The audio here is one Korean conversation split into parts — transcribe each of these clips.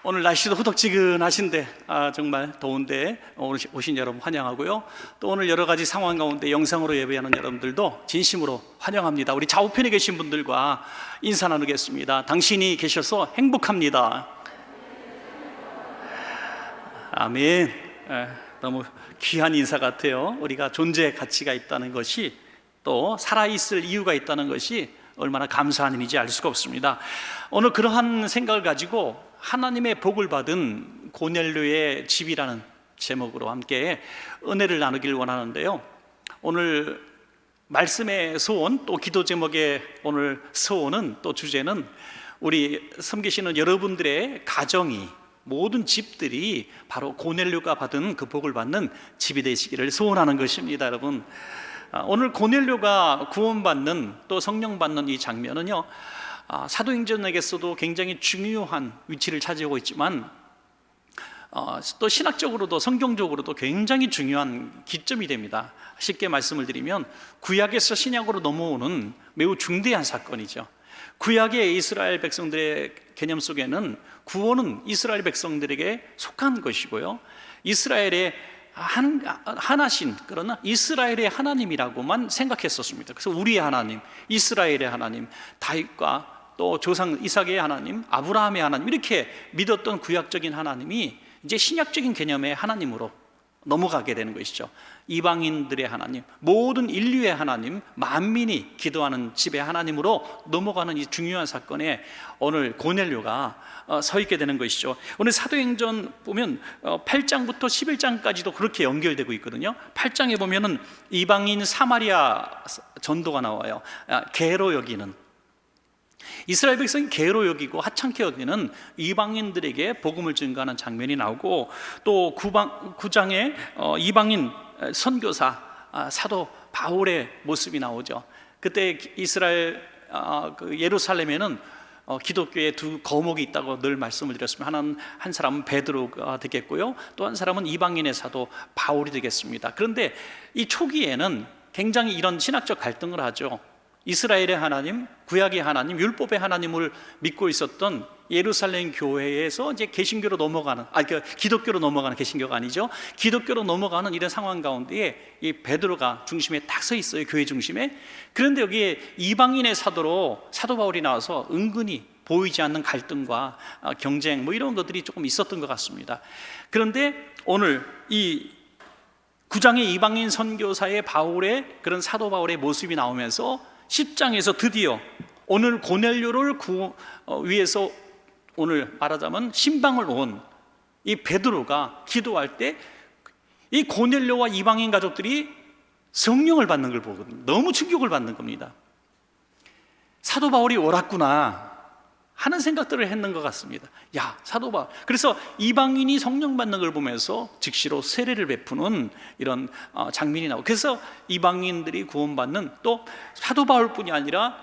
오늘 날씨도 후덕지근하신데 정말 더운데 오신 여러분 환영하고요. 또 오늘 여러 가지 상황 가운데 영상으로 예배하는 여러분들도 진심으로 환영합니다. 우리 좌우편에 계신 분들과 인사 나누겠습니다. 당신이 계셔서 행복합니다. 아멘. 너무 귀한 인사 같아요. 우리가 존재의 가치가 있다는 것이, 또 살아있을 이유가 있다는 것이 얼마나 감사한 일인지 알 수가 없습니다. 오늘 그러한 생각을 가지고 하나님의 복을 받은 고넬료의 집이라는 제목으로 함께 은혜를 나누길 원하는데요, 오늘 말씀의 소원, 또 기도 제목의 오늘 소원은, 또 주제는 우리 섬기시는 여러분들의 가정이, 모든 집들이 바로 고넬료가 받은 그 복을 받는 집이 되시기를 소원하는 것입니다. 여러분, 오늘 고넬료가 구원받는, 또 성령 받는 이 장면은요, 사도행전에게서도 굉장히 중요한 위치를 차지하고 있지만 또 신학적으로도 성경적으로도 굉장히 중요한 기점이 됩니다. 쉽게 말씀을 드리면 구약에서 신약으로 넘어오는 매우 중대한 사건이죠. 구약의 이스라엘 백성들의 개념 속에는 구원은 이스라엘 백성들에게 속한 것이고요, 이스라엘의 하나신, 그러나 이스라엘의 하나님이라고만 생각했었습니다. 그래서 우리의 하나님, 이스라엘의 하나님, 다윗과 또 조상 이삭의 하나님, 아브라함의 하나님, 이렇게 믿었던 구약적인 하나님이 이제 신약적인 개념의 하나님으로 넘어가게 되는 것이죠. 이방인들의 하나님, 모든 인류의 하나님, 만민이 기도하는 집의 하나님으로 넘어가는 이 중요한 사건에 오늘 고넬료가 서 있게 되는 것이죠. 오늘 사도행전 보면 8장부터 11장까지도 그렇게 연결되고 있거든요. 8장에 보면은 이방인 사마리아 전도가 나와요. 개로 여기는, 이스라엘 백성이 개로 여기고 하찮게 여기는 이방인들에게 복음을 증거하는 장면이 나오고, 또 9장에 이방인 선교사 사도 바울의 모습이 나오죠. 그때 이스라엘 예루살렘에는 기독교의 두 거목이 있다고 늘 말씀을 드렸습니다. 하나는, 한 사람은 베드로가 되겠고요, 또 한 사람은 이방인의 사도 바울이 되겠습니다. 그런데 이 초기에는 굉장히 이런 신학적 갈등을 하죠. 이스라엘의 하나님, 구약의 하나님, 율법의 하나님을 믿고 있었던 예루살렘 교회에서 이제 개신교로 넘어가는, 기독교로 넘어가는, 개신교가 아니죠, 기독교로 넘어가는 이런 상황 가운데에 이 베드로가 중심에 딱 서 있어요, 교회 중심에. 그런데 여기에 이방인의 사도로 사도 바울이 나와서 은근히 보이지 않는 갈등과 경쟁, 이런 것들이 조금 있었던 것 같습니다. 그런데 오늘 이 9장의 이방인 선교사의 바울의, 그런 사도 바울의 모습이 나오면서 10장에서 드디어 오늘 고넬료를 위해서, 오늘 말하자면 신방을 온 이 베드로가 기도할 때 이 고넬료와 이방인 가족들이 성령을 받는 걸 보거든요. 너무 충격을 받는 겁니다. 사도 바울이 옳았구나 하는 생각들을 했는 것 같습니다. 야, 사도 바울. 그래서 이방인이 성령 받는 걸 보면서 즉시로 세례를 베푸는 이런 장면이 나오고, 그래서 이방인들이 구원받는, 또 사도 바울뿐이 아니라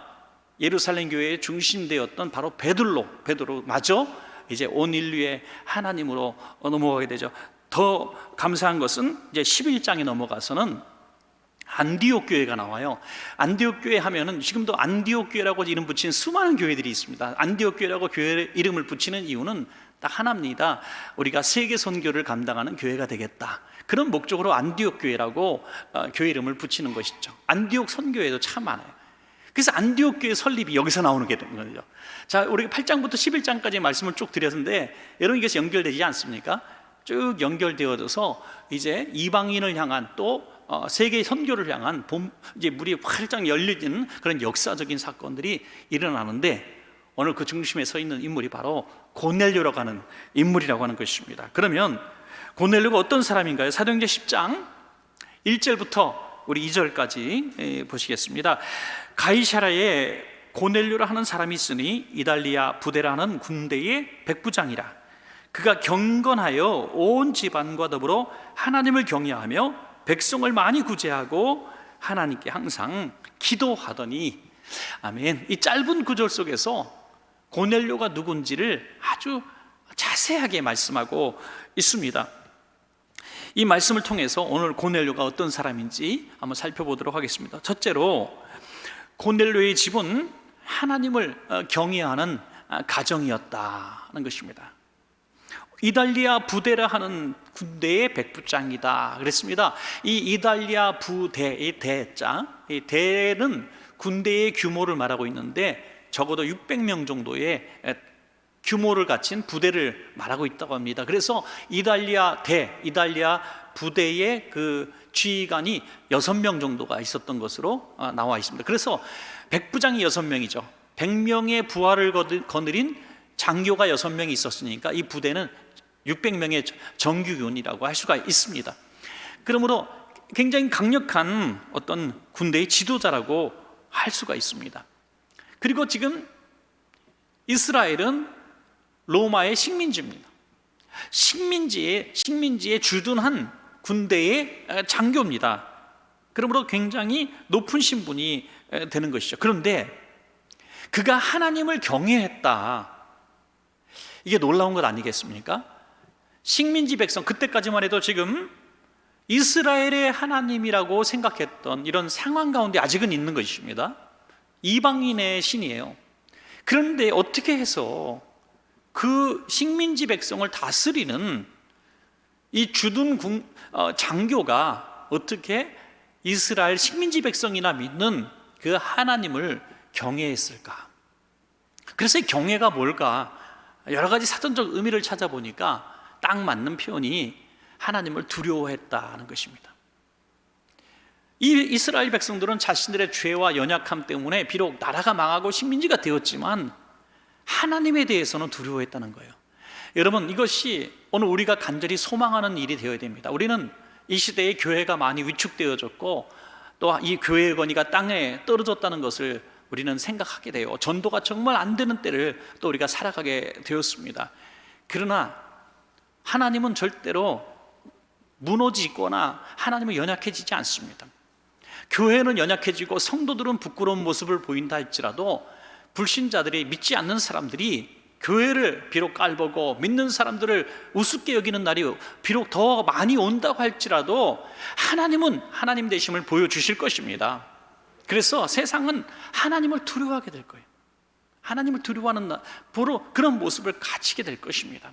예루살렘 교회의 중심되었던 바로 베드로마저 이제 온 인류의 하나님으로 넘어가게 되죠. 더 감사한 것은 이제 11장에 넘어가서는 안디옥 교회가 나와요. 안디옥 교회 하면은 지금도 안디옥 교회라고 이름 붙인 수많은 교회들이 있습니다. 안디옥 교회라고 교회 이름을 붙이는 이유는 딱 하나입니다. 우리가 세계 선교를 감당하는 교회가 되겠다, 그런 목적으로 안디옥 교회라고 교회 이름을 붙이는 것이죠. 안디옥 선교회도 참 많아요. 그래서 안디옥 교회 설립이 여기서 나오는 게 되는 거죠. 자, 우리가 8장부터 11장까지 말씀을 쭉 드렸는데, 여러분 이것이 연결되지 않습니까? 쭉 연결되어져서 이제 이방인을 향한, 또 세계 선교를 향한 이제 물이 활짝 열리는 그런 역사적인 사건들이 일어나는데, 오늘 그 중심에 서 있는 인물이 바로 고넬료라고 하는 인물이라고 하는 것입니다. 그러면 고넬료가 어떤 사람인가요? 사도행전 10장 1절부터 우리 2절까지 보시겠습니다. 가이사랴에 고넬료라 하는 사람이 있으니 이달리아 부대라는 군대의 백부장이라. 그가 경건하여 온 집안과 더불어 하나님을 경외하며 백성을 많이 구제하고 하나님께 항상 기도하더니. 아멘. 이 짧은 구절 속에서 고넬료가 누군지를 아주 자세하게 말씀하고 있습니다. 이 말씀을 통해서 오늘 고넬료가 어떤 사람인지 한번 살펴보도록 하겠습니다. 첫째로, 고넬료의 집은 하나님을 경외하는 가정이었다는 것입니다. 이달리아 부대라 하는 군대의 백부장이다 그랬습니다. 이 이달리아 부대, 이 대장, 이 대는 군대의 규모를 말하고 있는데 적어도 600명 정도의 규모를 갖춘 부대를 말하고 있다고 합니다. 그래서 이달리아 부대의 그 지휘관이 6명 정도가 있었던 것으로 나와 있습니다. 그래서 백부장이 6명이죠. 100명의 부하를 거느린 장교가 6명이 있었으니까 이 부대는 600명의 정규군이라고 할 수가 있습니다. 그러므로 굉장히 강력한 어떤 군대의 지도자라고 할 수가 있습니다. 그리고 지금 이스라엘은 로마의 식민지입니다. 식민지에 주둔한 군대의 장교입니다. 그러므로 굉장히 높은 신분이 되는 것이죠. 그런데 그가 하나님을 경외했다. 이게 놀라운 것 아니겠습니까? 식민지 백성, 그때까지만 해도 지금 이스라엘의 하나님이라고 생각했던 이런 상황 가운데 아직은 있는 것입니다. 이방인의 신이에요. 그런데 어떻게 해서 그 식민지 백성을 다스리는 이 주둔 장교가 어떻게 이스라엘 식민지 백성이나 믿는 그 하나님을 경외했을까? 그래서 이 경외가 뭘까? 여러 가지 사전적 의미를 찾아보니까 딱 맞는 표현이 하나님을 두려워했다는 것입니다. 이 이스라엘 백성들은 자신들의 죄와 연약함 때문에 비록 나라가 망하고 식민지가 되었지만 하나님에 대해서는 두려워했다는 거예요. 여러분, 이것이 오늘 우리가 간절히 소망하는 일이 되어야 됩니다. 우리는 이 시대에 교회가 많이 위축되어졌고 또 이 교회의 권위가 땅에 떨어졌다는 것을 우리는 생각하게 돼요. 전도가 정말 안 되는 때를 또 우리가 살아가게 되었습니다. 그러나 하나님은 절대로 무너지거나 하나님은 연약해지지 않습니다. 교회는 연약해지고 성도들은 부끄러운 모습을 보인다 할지라도 불신자들이, 믿지 않는 사람들이 교회를 비록 깔보고 믿는 사람들을 우습게 여기는 날이 비록 더 많이 온다고 할지라도 하나님은 하나님 되심을 보여주실 것입니다. 그래서 세상은 하나님을 두려워하게 될 거예요. 하나님을 두려워하는 그런 모습을 가지게 될 것입니다.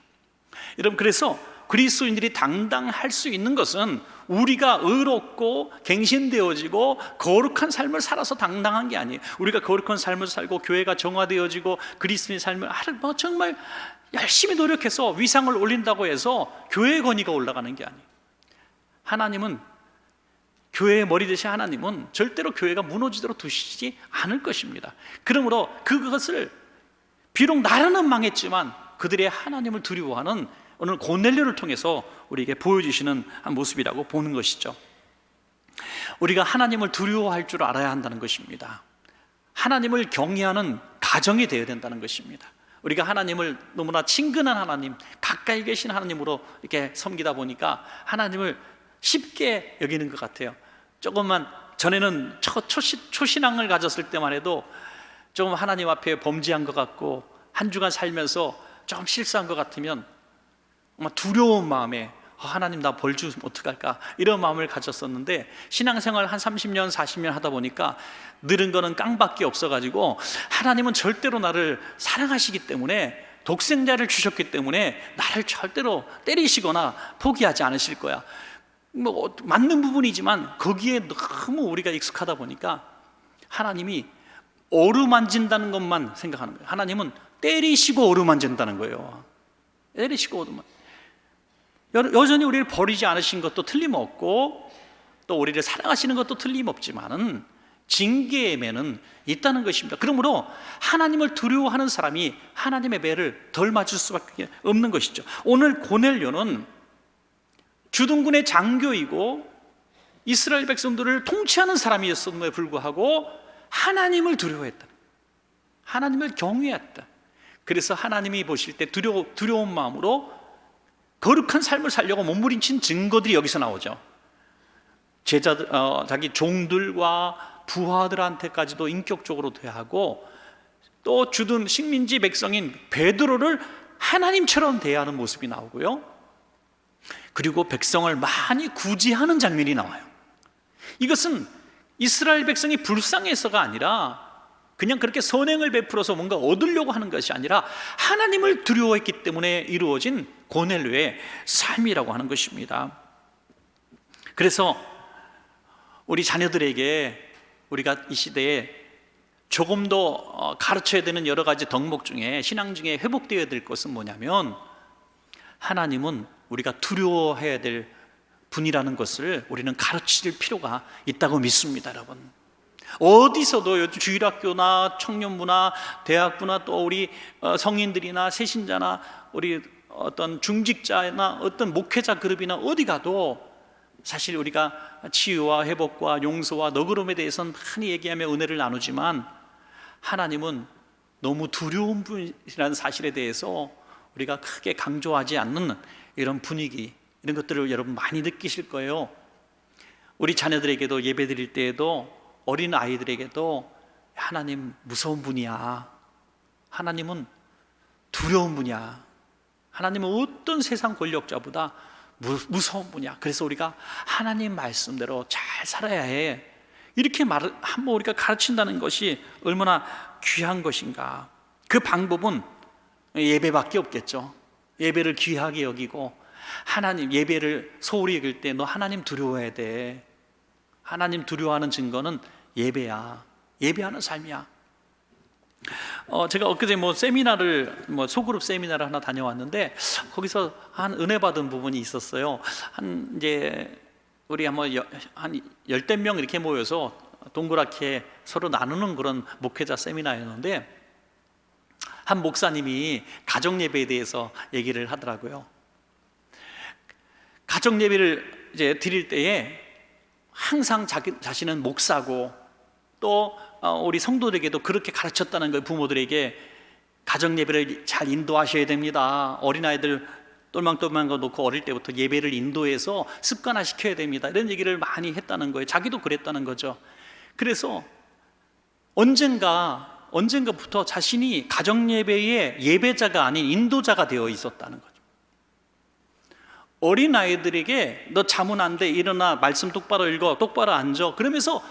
여러분, 그래서 그리스도인들이 당당할 수 있는 것은 우리가 의롭고 갱신되어지고 거룩한 삶을 살아서 당당한 게 아니에요. 우리가 거룩한 삶을 살고 교회가 정화되어지고 그리스도인의 삶을 정말 열심히 노력해서 위상을 올린다고 해서 교회의 권위가 올라가는 게 아니에요. 하나님은, 교회의 머리 되신 하나님은 절대로 교회가 무너지도록 두시지 않을 것입니다. 그러므로 그것을 비록 나라는 망했지만 그들의 하나님을 두려워하는 오늘 고넬료를 통해서 우리에게 보여주시는 한 모습이라고 보는 것이죠. 우리가 하나님을 두려워할 줄 알아야 한다는 것입니다. 하나님을 경외하는 가정이 되어야 된다는 것입니다. 우리가 하나님을 너무나 친근한 하나님, 가까이 계신 하나님으로 이렇게 섬기다 보니까 하나님을 쉽게 여기는 것 같아요. 조금만 전에는 초신앙을 가졌을 때만 해도 조금 하나님 앞에 범죄한 것 같고 한 주간 살면서 조금 실수한 것 같으면 두려운 마음에 하나님 나 벌 주면 어떡할까 이런 마음을 가졌었는데 신앙생활 한 30년 40년 하다 보니까 늘은 거는 깡밖에 없어가지고 하나님은 절대로 나를 사랑하시기 때문에 독생자를 주셨기 때문에 나를 절대로 때리시거나 포기하지 않으실 거야. 맞는 부분이지만 거기에 너무 우리가 익숙하다 보니까 하나님이 어루만진다는 것만 생각하는 거예요. 하나님은 때리시고 어루만진다는 거예요. 때리시고 어루만. 여전히 우리를 버리지 않으신 것도 틀림없고 또 우리를 사랑하시는 것도 틀림없지만은 징계의 매는 있다는 것입니다. 그러므로 하나님을 두려워하는 사람이 하나님의 매를 덜 맞을 수밖에 없는 것이죠. 오늘 고넬료는 주둔군의 장교이고 이스라엘 백성들을 통치하는 사람이었음에도 불구하고 하나님을 두려워했다. 하나님을 경외했다. 그래서 하나님이 보실 때 두려운 마음으로 거룩한 삶을 살려고 몸부림친 증거들이 여기서 나오죠. 제자들, 자기 종들과 부하들한테까지도 인격적으로 대하고 또 주둔 식민지 백성인 베드로를 하나님처럼 대하는 모습이 나오고요. 그리고 백성을 많이 구제하는 장면이 나와요. 이것은 이스라엘 백성이 불쌍해서가 아니라 그냥 그렇게 선행을 베풀어서 뭔가 얻으려고 하는 것이 아니라 하나님을 두려워했기 때문에 이루어진 고넬료의 삶이라고 하는 것입니다. 그래서 우리 자녀들에게 우리가 이 시대에 조금 더 가르쳐야 되는 여러 가지 덕목 중에, 신앙 중에 회복되어야 될 것은 뭐냐면, 하나님은 우리가 두려워해야 될 분이라는 것을 우리는 가르칠 필요가 있다고 믿습니다. 여러분, 어디서도 요즘 주일학교나 청년부나 대학부나 또 우리 성인들이나 새신자나 우리 어떤 중직자나 어떤 목회자 그룹이나 어디 가도 사실 우리가 치유와 회복과 용서와 너그러움에 대해서는 많이 얘기하며 은혜를 나누지만, 하나님은 너무 두려운 분이라는 사실에 대해서 우리가 크게 강조하지 않는 이런 분위기, 이런 것들을 여러분 많이 느끼실 거예요. 우리 자녀들에게도 예배 드릴 때에도, 어린 아이들에게도 하나님 무서운 분이야, 하나님은 두려운 분이야, 하나님은 어떤 세상 권력자보다 무서운 분이야, 그래서 우리가 하나님 말씀대로 잘 살아야 해, 이렇게 한번 우리가 가르친다는 것이 얼마나 귀한 것인가. 그 방법은 예배밖에 없겠죠. 예배를 귀하게 여기고, 하나님 예배를 소홀히 읽을 때 너 하나님 두려워해야 돼. 하나님 두려워하는 증거는 예배야. 예배하는 삶이야. 제가 엊그제 세미나를, 소그룹 세미나를 하나 다녀왔는데, 거기서 한 은혜 받은 부분이 있었어요. 우리 한 열댓 명 이렇게 모여서 동그랗게 서로 나누는 그런 목회자 세미나였는데, 한 목사님이 가정 예배에 대해서 얘기를 하더라고요. 가정 예배를 이제 드릴 때에 항상 자신은 목사고, 또 우리 성도들에게도 그렇게 가르쳤다는 거예요. 부모들에게 가정 예배를 잘 인도하셔야 됩니다. 어린아이들 똘망똘망한 거 놓고 어릴 때부터 예배를 인도해서 습관화시켜야 됩니다. 이런 얘기를 많이 했다는 거예요. 자기도 그랬다는 거죠. 그래서 언젠가부터 자신이 가정 예배의 예배자가 아닌 인도자가 되어 있었다는 거죠. 어린아이들에게 너 자면 안 돼, 일어나, 말씀 똑바로 읽어, 똑바로 앉아, 그러면서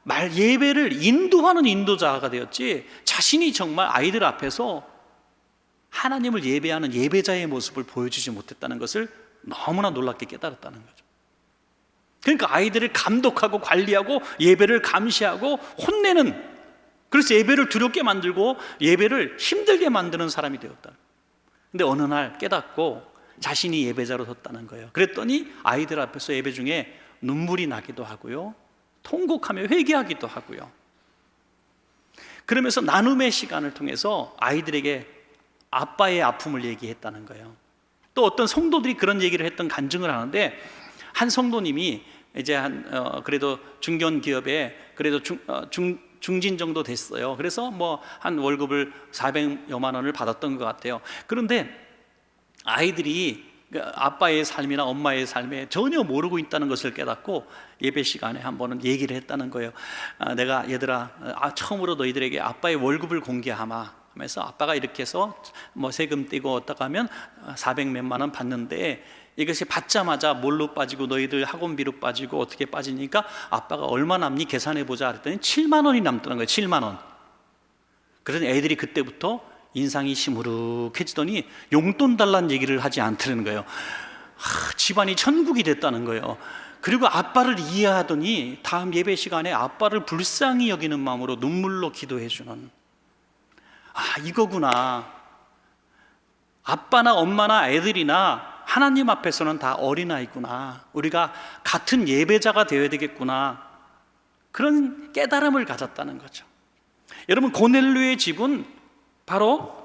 예배를 인도하는 인도자가 되었지, 자신이 정말 아이들 앞에서 하나님을 예배하는 예배자의 모습을 보여주지 못했다는 것을 너무나 놀랍게 깨달았다는 거죠. 그러니까 아이들을 감독하고 관리하고 예배를 감시하고 혼내는, 그래서 예배를 두렵게 만들고 예배를 힘들게 만드는 사람이 되었다. 근데 어느 날 깨닫고 자신이 예배자로 섰다는 거예요. 그랬더니 아이들 앞에서 예배 중에 눈물이 나기도 하고요, 통곡하며 회개하기도 하고요. 그러면서 나눔의 시간을 통해서 아이들에게 아빠의 아픔을 얘기했다는 거예요. 또 어떤 성도들이 그런 얘기를 했던 간증을 하는데, 한 성도님이 이제 그래도 중견 기업에 그래도 중진 정도 됐어요. 그래서 한 월급을 400여만 원을 받았던 것 같아요. 그런데 아이들이 아빠의 삶이나 엄마의 삶에 전혀 모르고 있다는 것을 깨닫고 예배 시간에 한 번은 얘기를 했다는 거예요. 내가 얘들아, 처음으로 너희들에게 아빠의 월급을 공개하마 하면서, 아빠가 이렇게 해서 세금 떼고 어떻게 하면 400몇만 원 받는데, 이것이 받자마자 뭘로 빠지고 너희들 학원비로 빠지고 어떻게 빠지니까 아빠가 얼마 남니 계산해 보자 그랬더니 7만 원이 남더라는 거예요. 7만 원. 그래서 애들이 그때부터 인상이 시무룩해지더니 용돈 달라는 얘기를 하지 않더라는 거예요. 집안이 천국이 됐다는 거예요. 그리고 아빠를 이해하더니 다음 예배 시간에 아빠를 불쌍히 여기는 마음으로 눈물로 기도해 주는, 이거구나. 아빠나 엄마나 애들이나 하나님 앞에서는 다 어린아이구나. 우리가 같은 예배자가 되어야 되겠구나. 그런 깨달음을 가졌다는 거죠. 여러분, 고넬료의 집은 바로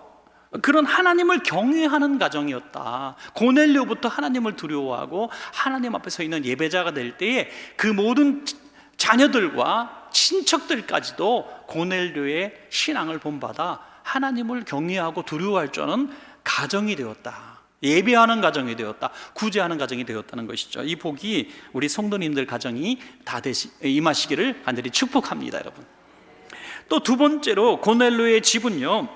그런 하나님을 경외하는 가정이었다. 고넬료부터 하나님을 두려워하고 하나님 앞에 서 있는 예배자가 될 때에 그 모든 자녀들과 친척들까지도 고넬료의 신앙을 본받아 하나님을 경외하고 두려워할 줄 아는 가정이 되었다. 예배하는 가정이 되었다. 구제하는 가정이 되었다는 것이죠. 이 복이 우리 성도님들 가정이 다 임하시기를 간절히 축복합니다, 여러분. 또 두 번째로 고넬료의 집은요,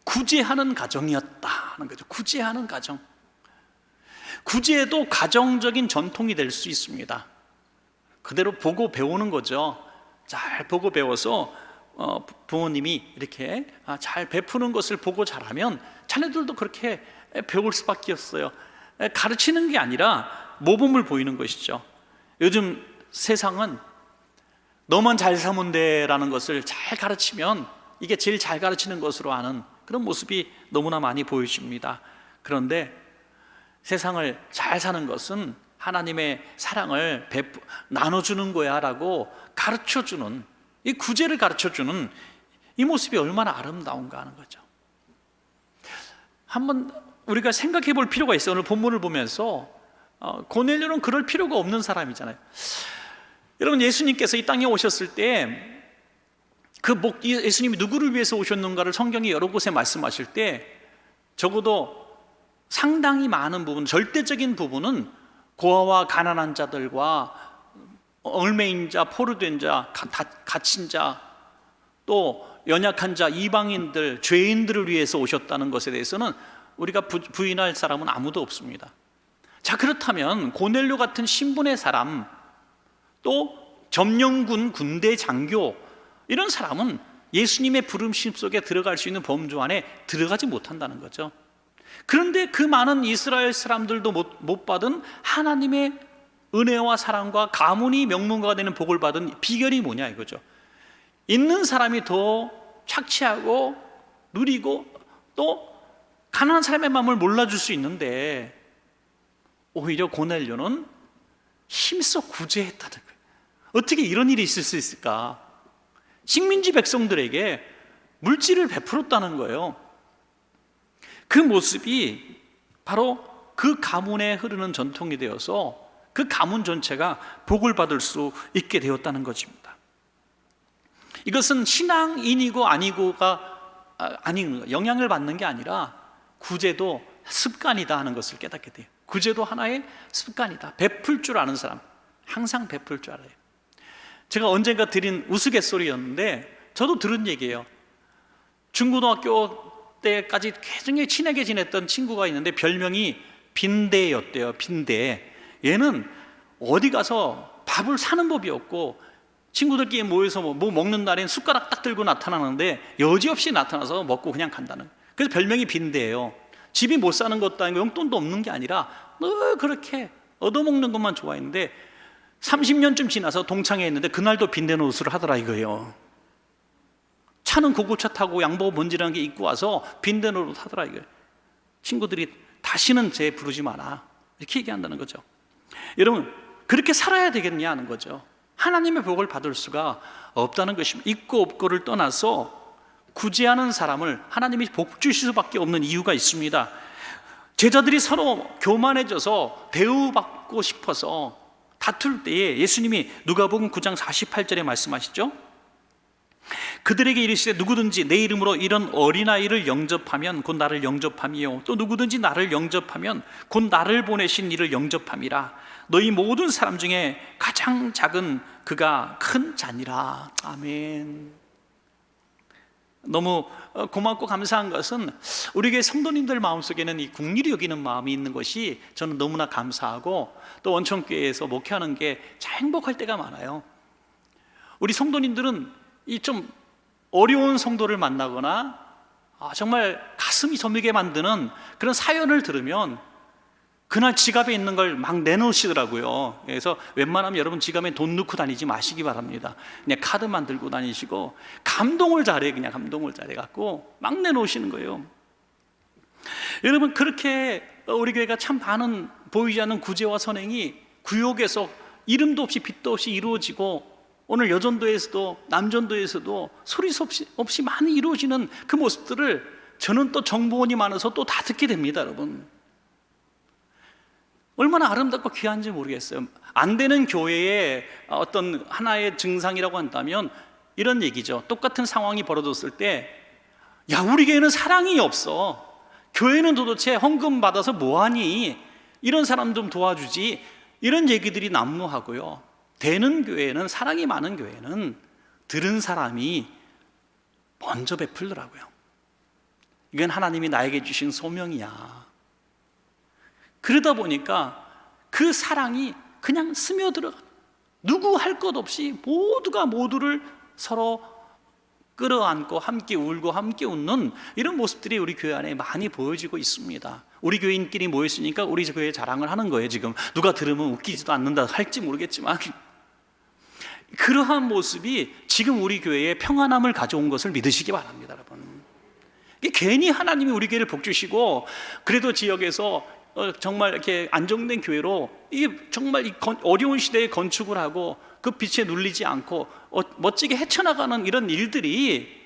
구제하는 가정이었다는 거죠. 구제하는 가정. 구제도 가정적인 전통이 될 수 있습니다. 그대로 보고 배우는 거죠. 잘 보고 배워서 부모님이 이렇게 잘 베푸는 것을 보고 자라면 자녀들도 그렇게 배울 수밖에 없어요. 가르치는 게 아니라 모범을 보이는 것이죠. 요즘 세상은 너만 잘 사면 돼라는 것을 잘 가르치면 이게 제일 잘 가르치는 것으로 하는 그런 모습이 너무나 많이 보여집니다. 그런데 세상을 잘 사는 것은 하나님의 사랑을 나눠주는 거야 라고 가르쳐주는, 이 구제를 가르쳐주는 이 모습이 얼마나 아름다운가 하는 거죠. 한번 우리가 생각해 볼 필요가 있어요. 오늘 본문을 보면서 고넬료는 그럴 필요가 없는 사람이잖아요. 여러분, 예수님께서 이 땅에 오셨을 때 예수님이 누구를 위해서 오셨는가를 성경이 여러 곳에 말씀하실 때 적어도 상당히 많은 부분, 절대적인 부분은 고아와 가난한 자들과 얽매인 자, 포로된 자, 갇힌 자, 또 연약한 자, 이방인들, 죄인들을 위해서 오셨다는 것에 대해서는 우리가 부인할 사람은 아무도 없습니다. 자, 그렇다면 고넬료 같은 신분의 사람, 또 점령군 군대 장교, 이런 사람은 예수님의 부름심 속에 들어갈 수 있는 범주 안에 들어가지 못한다는 거죠. 그런데 그 많은 이스라엘 사람들도 못 받은 하나님의 은혜와 사랑과 가문이 명문가가 되는 복을 받은 비결이 뭐냐 이거죠. 있는 사람이 더 착취하고 누리고 또 가난한 사람의 마음을 몰라줄 수 있는데 오히려 고넬료는 힘써 구제했다는 거예요. 어떻게 이런 일이 있을 수 있을까? 식민지 백성들에게 물질을 베풀었다는 거예요. 그 모습이 바로 그 가문에 흐르는 전통이 되어서 그 가문 전체가 복을 받을 수 있게 되었다는 것입니다. 이것은 신앙인이고 아니고가 아닌 영향을 받는 게 아니라 구제도 습관이다 하는 것을 깨닫게 돼요. 구제도 하나의 습관이다. 베풀 줄 아는 사람, 항상 베풀 줄 알아요. 제가 언젠가 드린 우스갯소리였는데 저도 들은 얘기예요. 중고등학교 때까지 굉장히 친하게 지냈던 친구가 있는데 별명이 빈대였대요. 빈대. 얘는 어디 가서 밥을 사는 법이 없고 친구들끼리 모여서 뭐 먹는 날엔 숟가락 딱 들고 나타나는데 여지없이 나타나서 먹고 그냥 간다는 거예요. 그래서 별명이 빈대예요. 집이 못 사는 것도 아니고 용돈도 없는 게 아니라 늘 그렇게 얻어먹는 것만 좋아했는데 30년쯤 지나서 동창회 했는데 그날도 빈대 노릇을 하더라 이거예요. 차는 고급차 타고 양복 먼지라는 게 입고 와서 빈대 노릇 하더라 이거예요. 친구들이 다시는 쟤 부르지 마라 이렇게 얘기한다는 거죠. 여러분, 그렇게 살아야 되겠냐 하는 거죠. 하나님의 복을 받을 수가 없다는 것입니다. 있고 없고를 떠나서 구제하는 사람을 하나님이 복 주실 수밖에 없는 이유가 있습니다. 제자들이 서로 교만해져서 대우받고 싶어서 다툴 때에 예수님이 누가복음 9장 48절에 말씀하시죠. 그들에게 이르시되 누구든지 내 이름으로 이런 어린아이를 영접하면 곧 나를 영접함이요 또 누구든지 나를 영접하면 곧 나를 보내신 이를 영접함이라. 너희 모든 사람 중에 가장 작은 그가 큰 자니라. 아멘. 너무 고맙고 감사한 것은 우리 교회 성도님들 마음속에는 이 긍휼히 여기는 마음이 있는 것이 저는 너무나 감사하고 또 원천교회에서 목회하는 게 참 행복할 때가 많아요. 우리 성도님들은 이 좀 어려운 성도를 만나거나 정말 가슴이 저미게 만드는 그런 사연을 들으면 그날 지갑에 있는 걸 막 내놓으시더라고요. 그래서 웬만하면 여러분 지갑에 돈 넣고 다니지 마시기 바랍니다. 그냥 카드만 들고 다니시고 감동을 잘해, 그냥 감동을 잘해갖고 막 내놓으시는 거예요. 여러분, 그렇게 우리 교회가 참 많은 보이지 않는 구제와 선행이 구역에서 이름도 없이 빛도 없이 이루어지고 오늘 여전도에서도 남전도에서도 소리소 없이 많이 이루어지는 그 모습들을 저는 또 정보원이 많아서 또 다 듣게 됩니다. 여러분, 얼마나 아름답고 귀한지 모르겠어요. 안 되는 교회의 어떤 하나의 증상이라고 한다면 이런 얘기죠. 똑같은 상황이 벌어졌을 때 야, 우리 교회는 사랑이 없어. 교회는 도대체 헌금 받아서 뭐하니? 이런 사람 좀 도와주지. 이런 얘기들이 난무하고요. 되는 교회는, 사랑이 많은 교회는 들은 사람이 먼저 베풀더라고요. 이건 하나님이 나에게 주신 소명이야. 그러다 보니까 그 사랑이 그냥 스며들어가, 누구 할 것 없이 모두가 모두를 서로 끌어안고 함께 울고 함께 웃는 이런 모습들이 우리 교회 안에 많이 보여지고 있습니다. 우리 교인끼리 모였으니까 우리 교회 자랑을 하는 거예요. 지금 누가 들으면 웃기지도 않는다 할지 모르겠지만, 그러한 모습이 지금 우리 교회에 평안함을 가져온 것을 믿으시기 바랍니다, 여러분. 괜히 하나님이 우리 교회를 복 주시고 그래도 지역에서 정말 이렇게 안정된 교회로 이게 정말 어려운 시대에 건축을 하고 그 빛에 눌리지 않고 멋지게 헤쳐나가는 이런 일들이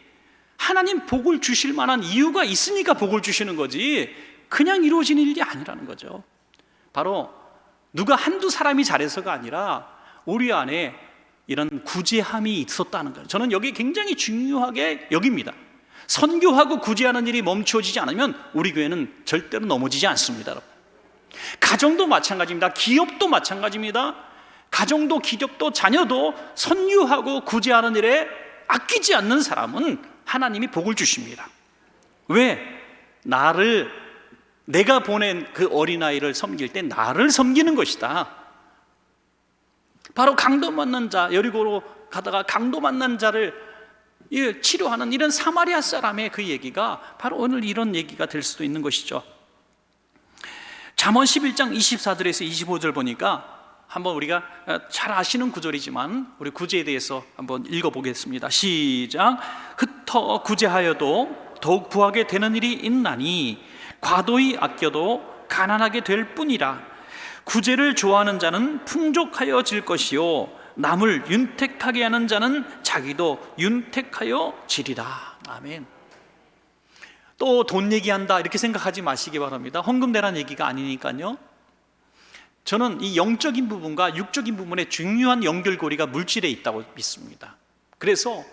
하나님 복을 주실 만한 이유가 있으니까 복을 주시는 거지 그냥 이루어지는 일이 아니라는 거죠. 바로 누가 한두 사람이 잘해서가 아니라 우리 안에 이런 구제함이 있었다는 거예요. 저는 여기 굉장히 중요하게 여깁니다. 선교하고 구제하는 일이 멈춰지지 않으면 우리 교회는 절대로 넘어지지 않습니다, 여러분. 가정도 마찬가지입니다. 기업도 마찬가지입니다. 가정도 기업도 자녀도 선교하고 구제하는 일에 아끼지 않는 사람은 하나님이 복을 주십니다. 왜? 내가 보낸 그 어린아이를 섬길 때 나를 섬기는 것이다. 바로 강도 만난 자, 여리고로 가다가 강도 만난 자를 치료하는 이런 사마리아 사람의 그 얘기가 바로 오늘 이런 얘기가 될 수도 있는 것이죠. 잠언 11장 24절에서 25절 보니까 한번 우리가 잘 아시는 구절이지만 우리 구제에 대해서 한번 읽어보겠습니다. 시작. 흩어 구제하여도 더욱 부하게 되는 일이 있나니 과도히 아껴도 가난하게 될 뿐이라. 구제를 좋아하는 자는 풍족하여 질 것이요 남을 윤택하게 하는 자는 자기도 윤택하여 지리라. 아멘. 또 돈 얘기한다 이렇게 생각하지 마시기 바랍니다. 헌금 내라는 얘기가 아니니까요. 저는 이 영적인 부분과 육적인 부분의 중요한 연결고리가 물질에 있다고 믿습니다. 그래서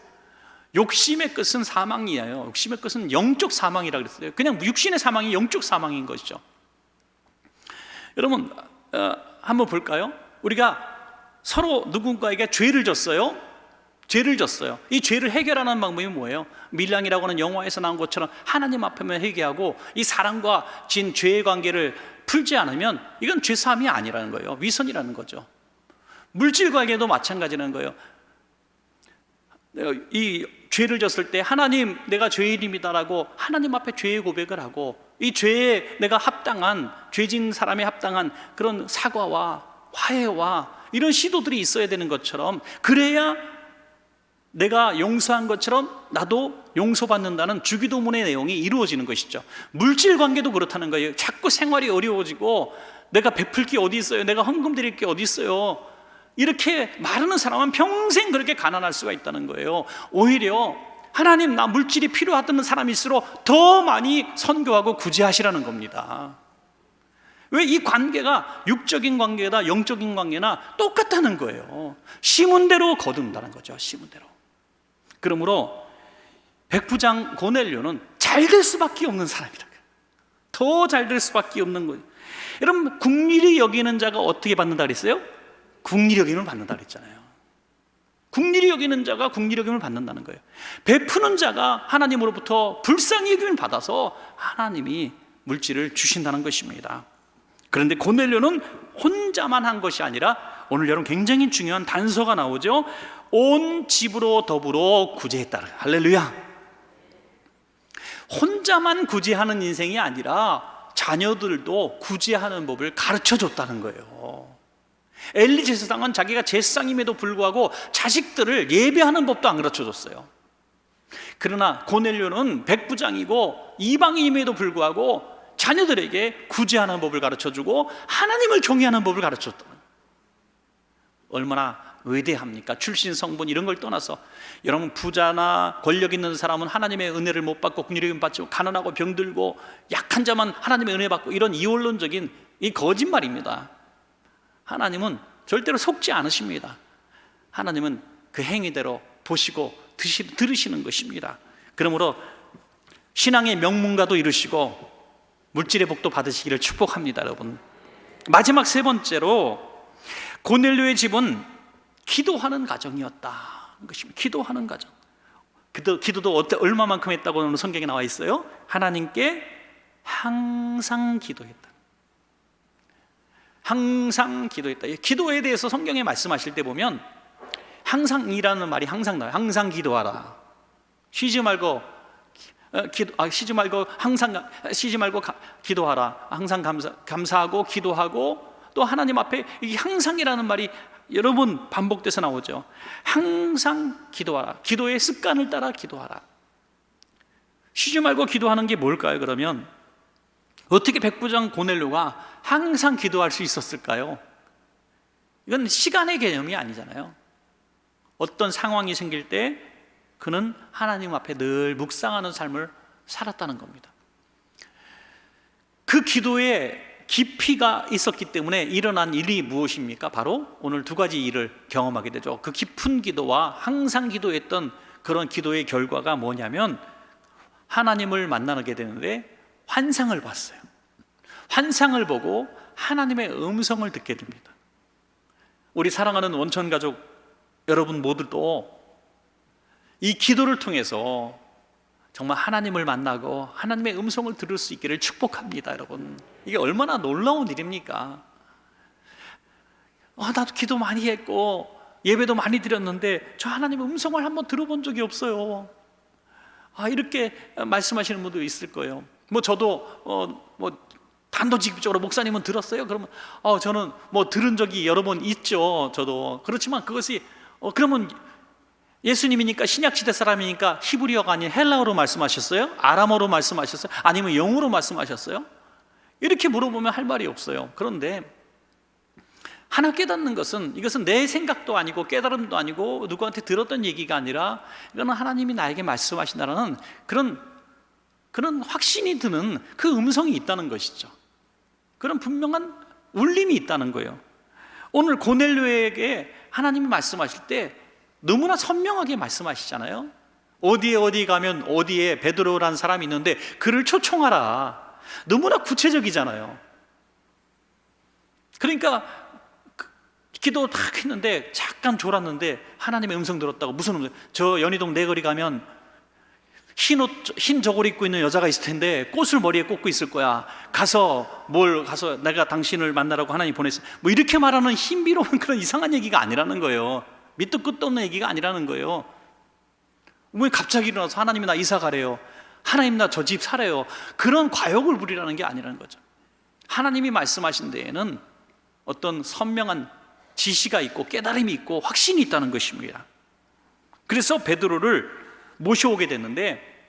욕심의 끝은 사망이에요. 욕심의 끝은 영적 사망이라고 그랬어요. 그냥 육신의 사망이 영적 사망인 것이죠. 여러분 한번 볼까요? 우리가 서로 누군가에게 죄를 졌어요. 이 죄를 해결하는 방법이 뭐예요? 밀랑이라고 하는 영화에서 나온 것처럼 하나님 앞에만 회개하고 이 사람과 진 죄의 관계를 풀지 않으면 이건 죄사함이 아니라는 거예요. 위선이라는 거죠. 물질 관계도 마찬가지라는 거예요. 이 죄를 졌을 때 하나님 내가 죄인입니다라고 하나님 앞에 죄의 고백을 하고 이 죄에 내가 합당한 죄진 사람에 합당한 그런 사과와 화해와 이런 시도들이 있어야 되는 것처럼 그래야 내가 용서한 것처럼 나도 용서받는다는 주기도문의 내용이 이루어지는 것이죠. 물질 관계도 그렇다는 거예요. 자꾸 생활이 어려워지고 내가 베풀 게 어디 있어요? 내가 헌금 드릴 게 어디 있어요? 이렇게 말하는 사람은 평생 그렇게 가난할 수가 있다는 거예요. 오히려 하나님 나 물질이 필요하다는 사람일수록 더 많이 선교하고 구제하시라는 겁니다. 왜? 이 관계가 육적인 관계다 영적인 관계나 똑같다는 거예요. 심은 대로 거둔다는 거죠. 심은 대로. 그러므로 백부장 고넬료는 잘 될 수밖에 없는 사람이다. 더 잘 될 수밖에 없는 거예요. 여러분 국리를 여기는 자가 어떻게 받는다 그랬어요? 국리를 여김을 받는다 그랬잖아요. 국리를 여기는 자가 국리를 여김을 받는다는 거예요. 베푸는 자가 하나님으로부터 불쌍히 여김을 받아서 하나님이 물질을 주신다는 것입니다. 그런데 고넬료는 혼자만 한 것이 아니라 오늘 여러분 굉장히 중요한 단서가 나오죠. 온 집으로 더불어 구제했다. 할렐루야. 혼자만 구제하는 인생이 아니라 자녀들도 구제하는 법을 가르쳐줬다는 거예요. 엘리 제사장은 자기가 제사장임에도 불구하고 자식들을 예배하는 법도 안 가르쳐줬어요. 그러나 고넬료는 백부장이고 이방인임에도 불구하고 자녀들에게 구제하는 법을 가르쳐주고 하나님을 경외하는 법을 가르쳤다. 얼마나 위대합니까? 출신 성분 이런 걸 떠나서 여러분 부자나 권력 있는 사람은 하나님의 은혜를 못 받고 국리를 받지 가난하고 병들고 약한 자만 하나님의 은혜 받고 이런 이원론적인 이 거짓말입니다. 하나님은 절대로 속지 않으십니다. 하나님은 그 행위대로 보시고 들으시는 것입니다. 그러므로 신앙의 명문가도 이루시고 물질의 복도 받으시기를 축복합니다, 여러분. 마지막 세 번째로 고넬료의 집은 기도하는 가정이었다. 것입니다. 기도하는 가정. 기도도 얼마만큼 했다고 성경에 나와 있어요? 하나님께 항상 기도했다. 항상 기도했다. 기도에 대해서 성경에 말씀하실 때 보면 항상이라는 말이 항상 나와요. 항상 기도하라. 쉬지 말고 쉬지 말고 기도하라. 항상 감사하고 기도하고, 또 하나님 앞에, 이 항상이라는 말이 여러 번 반복돼서 나오죠. 항상 기도하라. 기도의 습관을 따라 기도하라. 쉬지 말고 기도하는 게 뭘까요? 그러면 어떻게 백부장 고넬료가 항상 기도할 수 있었을까요? 이건 시간의 개념이 아니잖아요. 어떤 상황이 생길 때 그는 하나님 앞에 늘 묵상하는 삶을 살았다는 겁니다. 그 기도에 깊이가 있었기 때문에 일어난 일이 무엇입니까? 바로 오늘 두 가지 일을 경험하게 되죠. 그 깊은 기도와 항상 기도했던 그런 기도의 결과가 뭐냐면, 하나님을 만나게 되는데 환상을 봤어요. 환상을 보고 하나님의 음성을 듣게 됩니다. 우리 사랑하는 원천 가족 여러분 모두도 이 기도를 통해서 정말 하나님을 만나고 하나님의 음성을 들을 수 있기를 축복합니다. 여러분, 이게 얼마나 놀라운 일입니까? 나도 기도 많이 했고 예배도 많이 드렸는데 저 하나님의 음성을 한번 들어본 적이 없어요. 이렇게 말씀하시는 분도 있을 거예요. 저도 단도직입적으로 목사님은 들었어요? 그러면 저는 들은 적이 여러 번 있죠. 저도. 그렇지만 그것이 그러면 예수님이니까, 신약시대 사람이니까 히브리어가 아닌 헬라어로 말씀하셨어요? 아람어로 말씀하셨어요? 아니면 영어로 말씀하셨어요? 이렇게 물어보면 할 말이 없어요. 그런데 하나 깨닫는 것은, 이것은 내 생각도 아니고 깨달음도 아니고 누구한테 들었던 얘기가 아니라, 이거는 하나님이 나에게 말씀하신다는 그런 확신이 드는 그 음성이 있다는 것이죠. 그런 분명한 울림이 있다는 거예요. 오늘 고넬료에게 하나님이 말씀하실 때 너무나 선명하게 말씀하시잖아요. 어디 가면 어디에 베드로라는 사람이 있는데 그를 초청하라. 너무나 구체적이잖아요. 그러니까 기도 딱 했는데 잠깐 졸았는데 하나님의 음성 들었다고. 무슨 음성? 저 연희동 내거리 가면 흰 저고리 입고 있는 여자가 있을 텐데 꽃을 머리에 꽂고 있을 거야. 가서 내가 당신을 만나라고 하나님 보냈어. 이렇게 말하는 신비로운 그런 이상한 얘기가 아니라는 거예요. 밑도 끝도 없는 얘기가 아니라는 거예요. 왜 갑자기 일어나서 하나님이 나 이사 가래요, 하나님 나 저 집 사래요, 그런 과욕을 부리라는 게 아니라는 거죠. 하나님이 말씀하신 데에는 어떤 선명한 지시가 있고 깨달음이 있고 확신이 있다는 것입니다. 그래서 베드로를 모셔오게 됐는데,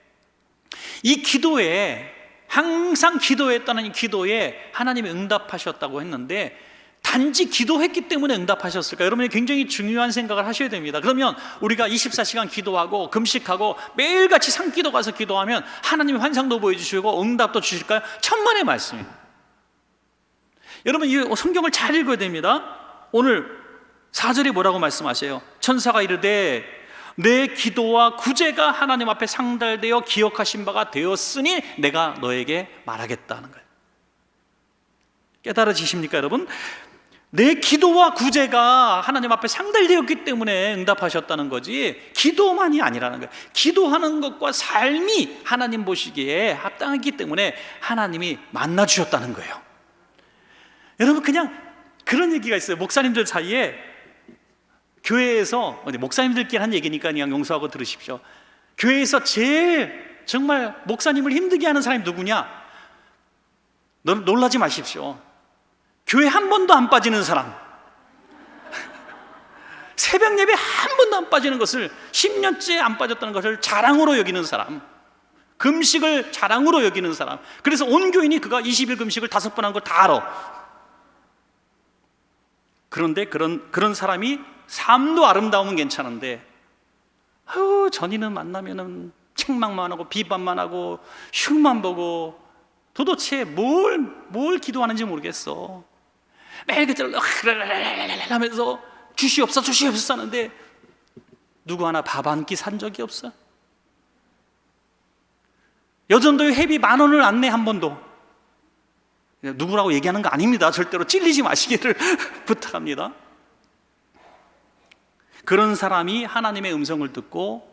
이 기도에, 항상 기도했다는 이 기도에 하나님이 응답하셨다고 했는데, 단지 기도했기 때문에 응답하셨을까? 여러분이 굉장히 중요한 생각을 하셔야 됩니다. 그러면 우리가 24시간 기도하고 금식하고 매일같이 산기도 가서 기도하면 하나님이 환상도 보여주시고 응답도 주실까요? 천만의 말씀입니다. 여러분, 이 성경을 잘 읽어야 됩니다. 오늘 4절에 뭐라고 말씀하세요? 천사가 이르되 내 기도와 구제가 하나님 앞에 상달되어 기억하신 바가 되었으니 내가 너에게 말하겠다는 거예요. 깨달아지십니까, 여러분? 내 기도와 구제가 하나님 앞에 상달되었기 때문에 응답하셨다는 거지, 기도만이 아니라는 거예요. 기도하는 것과 삶이 하나님 보시기에 합당하기 때문에 하나님이 만나주셨다는 거예요. 여러분, 그냥 그런 얘기가 있어요. 목사님들 사이에, 교회에서, 목사님들끼리 한 얘기니까 그냥 용서하고 들으십시오. 교회에서 제일 정말 목사님을 힘들게 하는 사람이 누구냐? 놀라지 마십시오. 교회 한 번도 안 빠지는 사람, 새벽 예배 한 번도 안 빠지는 것을, 10년째 안 빠졌다는 것을 자랑으로 여기는 사람, 금식을 자랑으로 여기는 사람, 그래서 온 교인이 그가 20일 금식을 5번 한 걸 다 알아. 그런데 그런 사람이 삶도 아름다우면 괜찮은데, 전이는 만나면은 책망만 하고 비판만 하고 흉만 보고 도대체 뭘 기도하는지 모르겠어. 매일 그대로 하면서 주시옵소서 하는데 누구 하나 밥 한 끼 산 적이 없어. 여전도에 회비 10,000원을 안 내, 한 번도. 누구라고 얘기하는 거 아닙니다. 절대로 찔리지 마시기를 부탁합니다. 그런 사람이 하나님의 음성을 듣고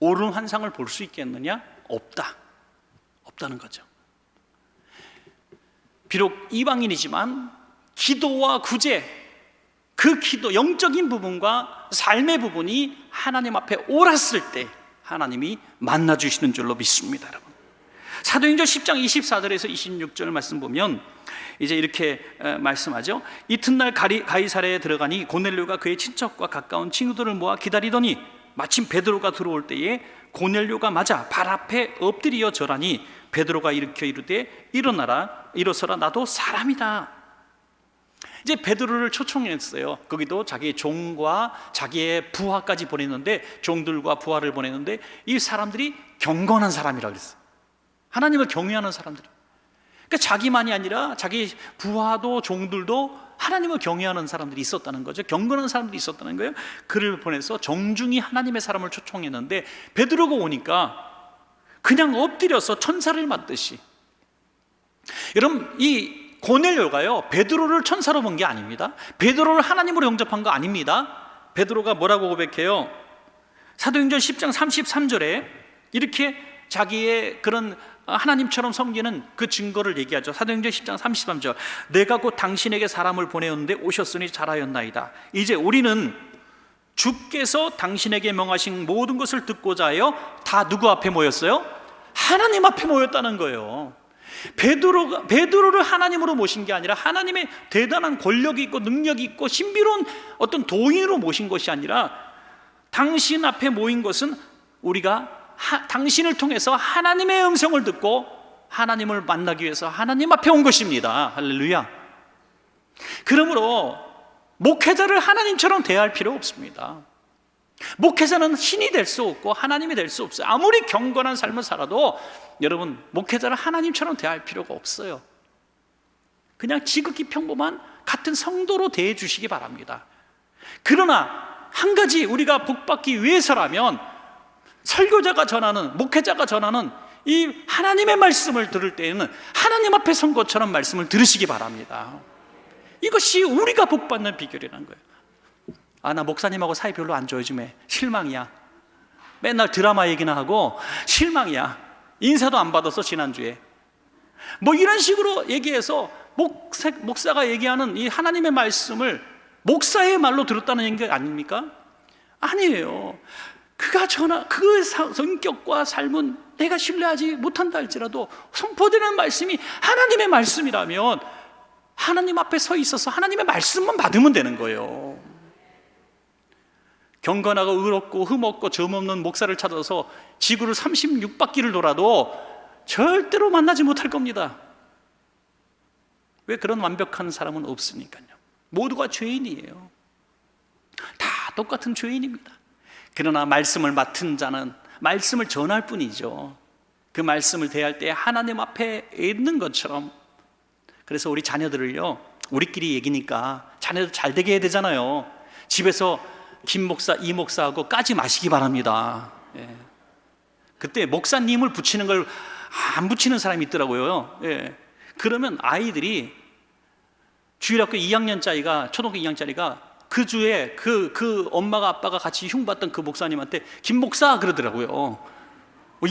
옳은 환상을 볼 수 있겠느냐? 없다는 거죠. 비록 이방인이지만 기도와 구제, 그 기도, 영적인 부분과 삶의 부분이 하나님 앞에 옳았을 때, 하나님이 만나 주시는 줄로 믿습니다. 여러분, 사도행전 10장 24절에서 26절 말씀 보면 이제 이렇게 말씀하죠. 이튿날 가이사랴에 들어가니 고넬료가 그의 친척과 가까운 친구들을 모아 기다리더니 마침 베드로가 들어올 때에 고넬료가 맞아 발 앞에 엎드려 절하니 베드로가 일으켜 이르되 일어서라 나도 사람이다. 이제 베드로를 초청했어요. 거기도 자기의 종과 자기의 부하까지 보냈는데, 종들과 부하를 보냈는데 이 사람들이 경건한 사람이라고 그랬어요. 하나님을 경외하는 사람들. 그러니까 자기만이 아니라 자기 부하도 종들도 하나님을 경외하는 사람들이 있었다는 거죠. 경건한 사람들이 있었다는 거예요. 그를 보내서 정중히 하나님의 사람을 초청했는데 베드로가 오니까 그냥 엎드려서 천사를 맞듯이. 여러분, 이 고넬료가요 베드로를 천사로 본 게 아닙니다. 베드로를 하나님으로 영접한 거 아닙니다. 베드로가 뭐라고 고백해요? 사도행전 10장 33절에 이렇게 자기의 그런 하나님처럼 섬기는 그 증거를 얘기하죠. 사도행전 10장 33절, 내가 곧 당신에게 사람을 보내었는데 오셨으니 잘하였나이다. 이제 우리는 주께서 당신에게 명하신 모든 것을 듣고자 하여 다 누구 앞에 모였어요? 하나님 앞에 모였다는 거예요. 베드로를 하나님으로 모신 게 아니라 하나님의 대단한 권력이 있고 능력이 있고 신비로운 어떤 도인으로 모신 것이 아니라 당신 앞에 모인 것은 우리가 당신을 통해서 하나님의 음성을 듣고 하나님을 만나기 위해서 하나님 앞에 온 것입니다. 할렐루야. 그러므로 목회자를 하나님처럼 대할 필요 없습니다. 목회자는 신이 될 수 없고 하나님이 될 수 없어요. 아무리 경건한 삶을 살아도 여러분, 목회자를 하나님처럼 대할 필요가 없어요. 그냥 지극히 평범한 같은 성도로 대해 주시기 바랍니다. 그러나 한 가지 우리가 복받기 위해서라면 설교자가 전하는, 목회자가 전하는 이 하나님의 말씀을 들을 때에는 하나님 앞에 선 것처럼 말씀을 들으시기 바랍니다. 이것이 우리가 복받는 비결이라는 거예요. 나 목사님하고 사이 별로 안 좋아, 요즘에 실망이야, 맨날 드라마 얘기나 하고 실망이야, 인사도 안 받았어 지난주에, 뭐 이런 식으로 얘기해서 목사가 얘기하는 이 하나님의 말씀을 목사의 말로 들었다는 게 아닙니까? 아니에요. 그 성격과 삶은 내가 신뢰하지 못한다 할지라도 선포되는 말씀이 하나님의 말씀이라면 하나님 앞에 서 있어서 하나님의 말씀만 받으면 되는 거예요. 경건하고 의롭고 흠없고 점없는 목사를 찾아서 지구를 36바퀴를 돌아도 절대로 만나지 못할 겁니다. 왜? 그런 완벽한 사람은 없으니까요. 모두가 죄인이에요. 다 똑같은 죄인입니다. 그러나 말씀을 맡은 자는 말씀을 전할 뿐이죠. 그 말씀을 대할 때 하나님 앞에 있는 것처럼. 그래서 우리 자녀들을요, 우리끼리 얘기니까 자녀들 잘 되게 해야 되잖아요. 집에서 김 목사, 이 목사하고 까지 마시기 바랍니다. 예. 그때 목사님을 붙이는 걸 안 붙이는 사람이 있더라고요. 예. 그러면 아이들이 주일학교 2학년짜리가, 초등학교 2학년짜리가 그 주에 그 엄마가 아빠가 같이 흉봤던 그 목사님한테 김 목사 그러더라고요.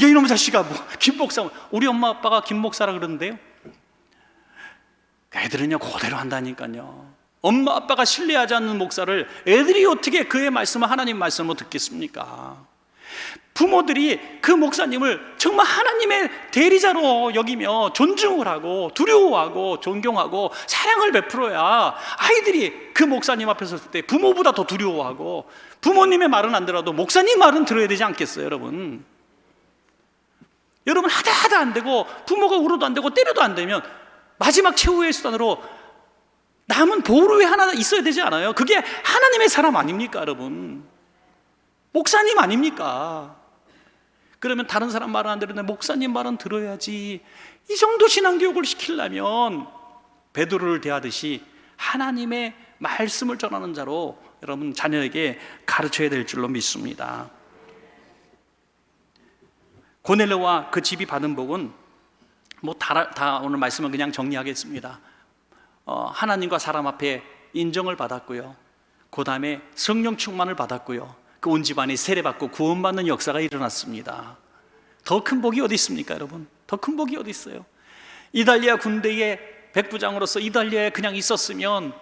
야, 이놈의 자식아, 뭐 김 목사, 우리 엄마 아빠가 김 목사라 그러는데요. 애들은요 그대로 한다니까요. 엄마 아빠가 신뢰하지 않는 목사를 애들이 어떻게 그의 말씀을 하나님 말씀으로 듣겠습니까? 부모들이 그 목사님을 정말 하나님의 대리자로 여기며 존중을 하고 두려워하고 존경하고 사랑을 베풀어야 아이들이 그 목사님 앞에 섰을 때 부모보다 더 두려워하고, 부모님의 말은 안 들어도 목사님 말은 들어야 되지 않겠어요? 여러분 하다 안 되고 부모가 울어도 안 되고 때려도 안 되면 마지막 최후의 수단으로 남은 보루에 하나 있어야 되지 않아요? 그게 하나님의 사람 아닙니까, 여러분? 목사님 아닙니까? 그러면 다른 사람 말은 안 들었는데 목사님 말은 들어야지. 이 정도 신앙교육을 시키려면 베드로를 대하듯이 하나님의 말씀을 전하는 자로 여러분 자녀에게 가르쳐야 될 줄로 믿습니다. 고넬료와 그 집이 받은 복은 다 오늘 말씀은 그냥 정리하겠습니다. 하나님과 사람 앞에 인정을 받았고요, 그 다음에 성령 충만을 받았고요, 그 온 집안이 세례받고 구원받는 역사가 일어났습니다. 더 큰 복이 어디 있습니까, 여러분? 더 큰 복이 어디 있어요? 이달리아 군대의 백부장으로서 이달리아에 그냥 있었으면,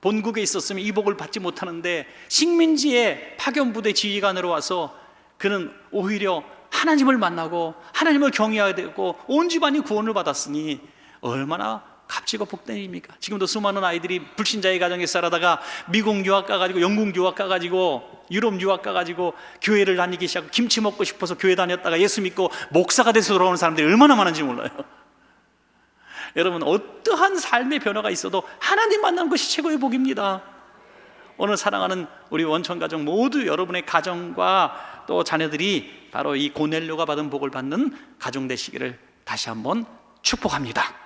본국에 있었으면 이 복을 받지 못하는데 식민지의 파견부대 지휘관으로 와서 그는 오히려 하나님을 만나고 하나님을 경외하게 되고 온 집안이 구원을 받았으니 얼마나 값지고 복된 일입니까? 지금도 수많은 아이들이 불신자의 가정에 살아다가 미국 유학 가가지고 영국 유학 가가지고 유럽 유학 가가지고 교회를 다니기 시작하고 김치 먹고 싶어서 교회 다녔다가 예수 믿고 목사가 돼서 돌아오는 사람들이 얼마나 많은지 몰라요. 여러분, 어떠한 삶의 변화가 있어도 하나님 만나는 것이 최고의 복입니다. 오늘 사랑하는 우리 원천가족 모두 여러분의 가정과 또 자녀들이 바로 이 고넬료가 받은 복을 받는 가정 되시기를 다시 한번 축복합니다.